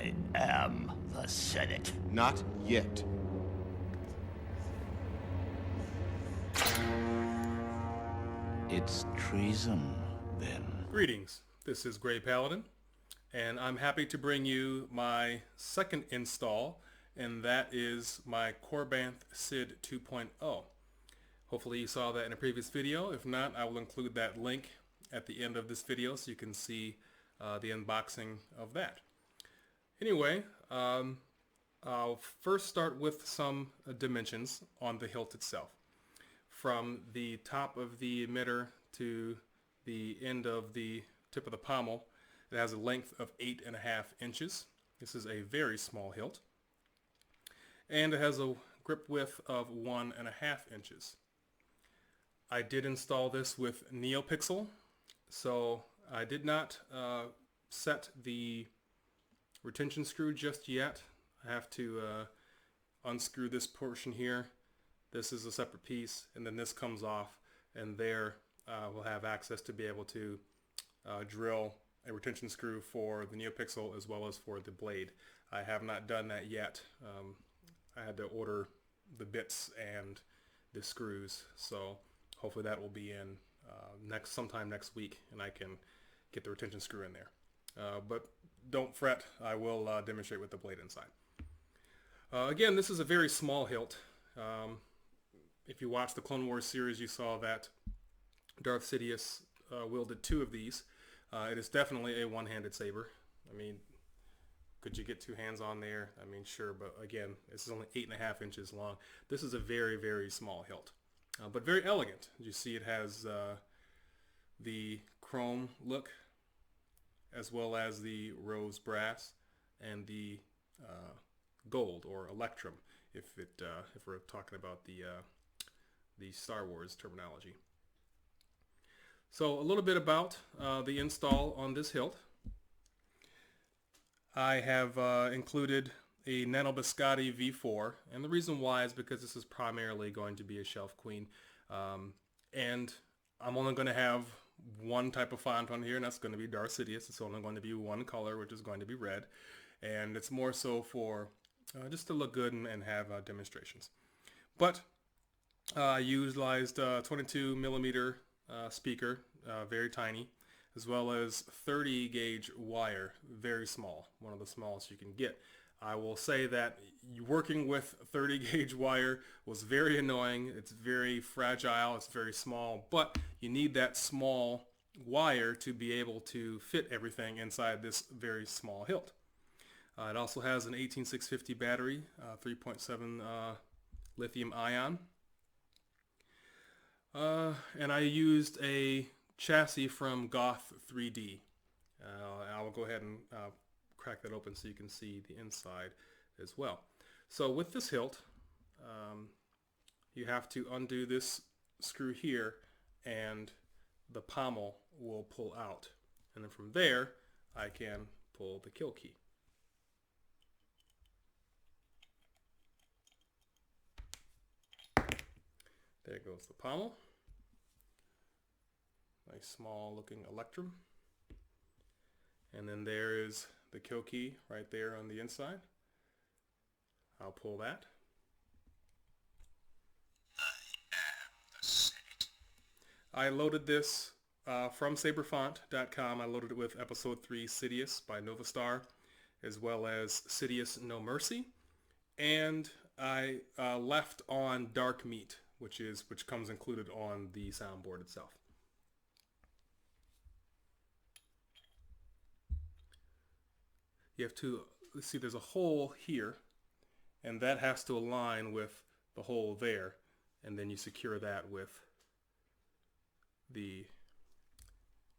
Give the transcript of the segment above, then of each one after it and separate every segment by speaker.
Speaker 1: I am the Senate.
Speaker 2: Not yet.
Speaker 1: It's treason, then.
Speaker 3: Greetings, this is Gray Paladin, and I'm happy to bring you my second install, and that is my Korbanth Sid 2.0. Hopefully you saw that in a previous video. If not, I will include that link at the end of this video so you can see the unboxing of that. Anyway, I'll first start with some dimensions on the hilt itself. From the top of the emitter to the end of the tip of the pommel, it has a length of 8.5 inches. This is a very small hilt. And it has a grip width of 1.5 inches. I did install this with NeoPixel, so I did not set the retention screw just yet. I have to unscrew this portion here. This is a separate piece, and then this comes off, and there we'll have access to be able to drill a retention screw for the NeoPixel as well as for the blade. I have not done that yet. I had to order the bits and the screws, so hopefully that will be in sometime next week, and I can get the retention screw in there. But don't fret, I will demonstrate with the blade inside. Again, this is a very small hilt. If you watched the Clone Wars series, you saw that Darth Sidious wielded 2 of these. It is definitely a one-handed saber. I mean, could you get 2 hands on there? I mean, sure, but again, this is only 8.5 inches long. This is a very, very small hilt, but very elegant. You see it has the chrome look as well as the rose brass and the gold or electrum if we're talking about the Star Wars terminology. So a little bit about the install on this hilt. I have included a Nano Biscotte V4, and the reason why is because this is primarily going to be a shelf queen, and I'm only going to have one type of font on here, and that's going to be Darth Sidious. It's only going to be one color, which is going to be red, and it's more so for just to look good and have demonstrations. But I utilized 22 millimeter speaker, very tiny, as well as 30 gauge wire, very small, one of the smallest you can get. I will say that working with 30 gauge wire was very annoying. It's very fragile, it's very small, but you need that small wire to be able to fit everything inside this very small hilt. It also has an 18650 battery, 3.7 lithium ion. And I used a chassis from Goth 3D. I will go ahead and crack that open so you can see the inside as well. So with this hilt, you have to undo this screw here and the pommel will pull out. And then from there, I can pull the kill key. There goes the pommel. Nice small looking electrum. And then there is the kill key right there on the inside. I'll pull that.
Speaker 1: I am the Senate.
Speaker 3: I loaded this from saberfont.com. I loaded it with episode 3 Sidious by Novastar, as well as Sidious No Mercy. And I left on Dark Meat, which comes included on the soundboard itself. You have to see there's a hole here, and that has to align with the hole there, and then you secure that with the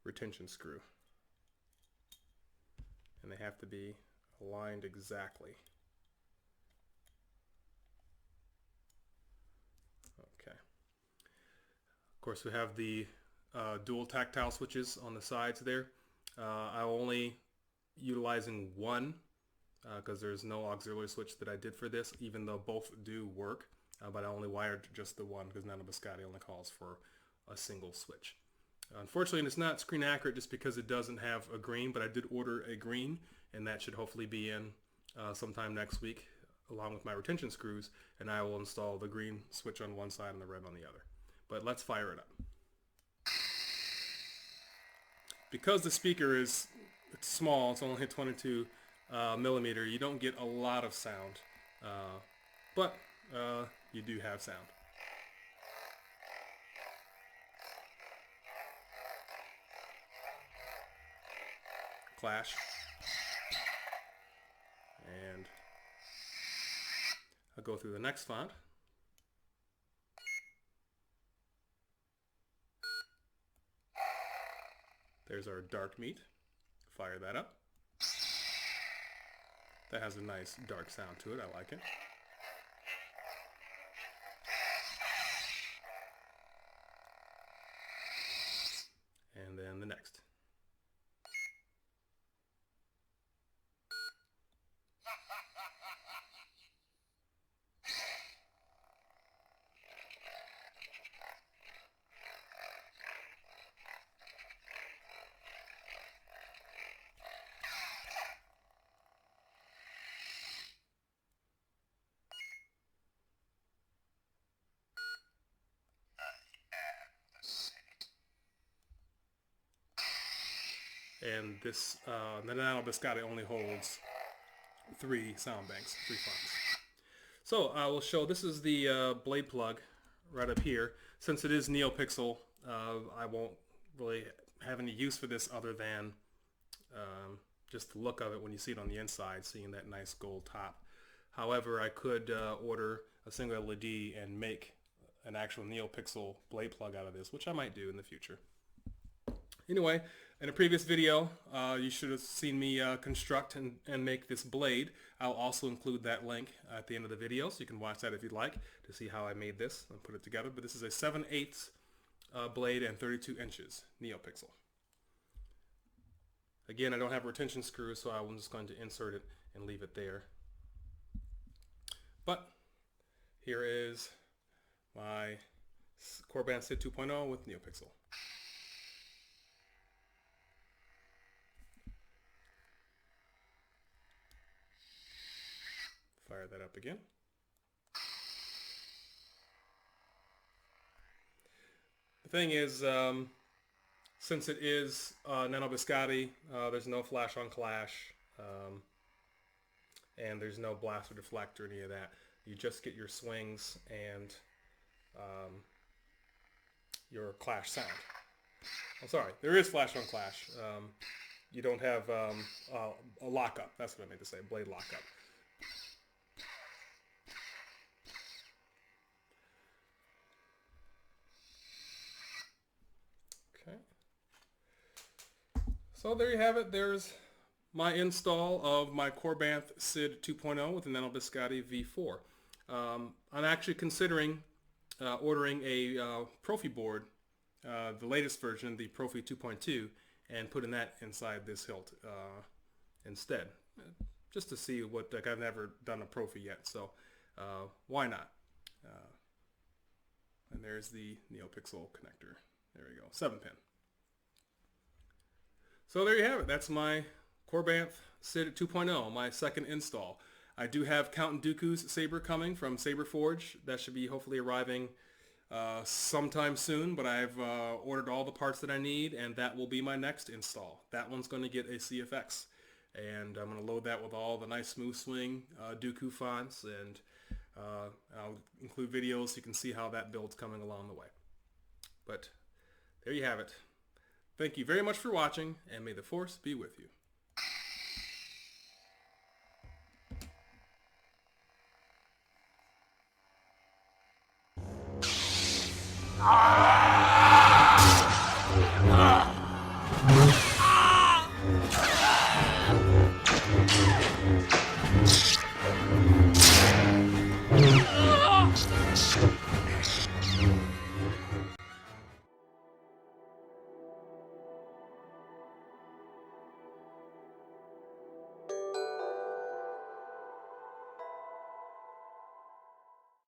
Speaker 3: retention screw, and they have to be aligned exactly. Okay. Of course, we have the dual tactile switches on the sides there. I only utilizing one because there's no auxiliary switch that I did for this, even though both do work, but I only wired just the one because Nano Biscotte only calls for a single switch. Unfortunately, it's not screen accurate just because it doesn't have a green, but I did order a green, and that should hopefully be in sometime next week, along with my retention screws, and I will install the green switch on one side and the red on the other. But let's fire it up. Because the speaker it's small, it's only 22 millimeter, you don't get a lot of sound, but you do have sound. Clash. And I'll go through the next font. There's our dark meat. Fire that up. That has a nice dark sound to it. I like it. And then the next. And this, the Nano Biscotte only holds 3 sound banks, 3 fonts. So I will show, this is the blade plug right up here. Since it is NeoPixel, I won't really have any use for this other than just the look of it when you see it on the inside, seeing that nice gold top. However, I could order a single LED and make an actual NeoPixel blade plug out of this, which I might do in the future. Anyway, in a previous video, you should have seen me construct and make this blade. I'll also include that link at the end of the video, so you can watch that if you'd like to see how I made this and put it together. But this is a 7/8 blade and 32 inches NeoPixel. Again, I don't have a retention screw, so I'm just going to insert it and leave it there. But here is my Korbanth Sid 2.0 with NeoPixel. Fire that up again. The thing is, since it is Nano Biscotte, there's no flash on clash, and there's no blast or deflect or any of that. You just get your swings and your clash sound. I'm sorry, there is flash on clash. You don't have a lockup. That's what I meant to say, blade lockup. Okay. So there you have it. There's my install of my Korbanth Sid 2.0 with the Nano Biscotte V4. I'm actually considering ordering a Profi board, the latest version, the Profi 2.2, and putting that inside this hilt instead, just to see what, like, I've never done a Profi yet, so why not? And there's the NeoPixel connector. There we go, 7-pin. So there you have it. That's my Korbanth Sid 2.0, my second install. I do have Count Dooku's saber coming from Saber Forge. That should be hopefully arriving sometime soon, but I've ordered all the parts that I need, and that will be my next install. That one's going to get a CFX, and I'm going to load that with all the nice smooth swing Dooku fonts, and I'll include videos so you can see how that build's coming along the way. But there you have it. Thank you very much for watching, and may the Force be with you.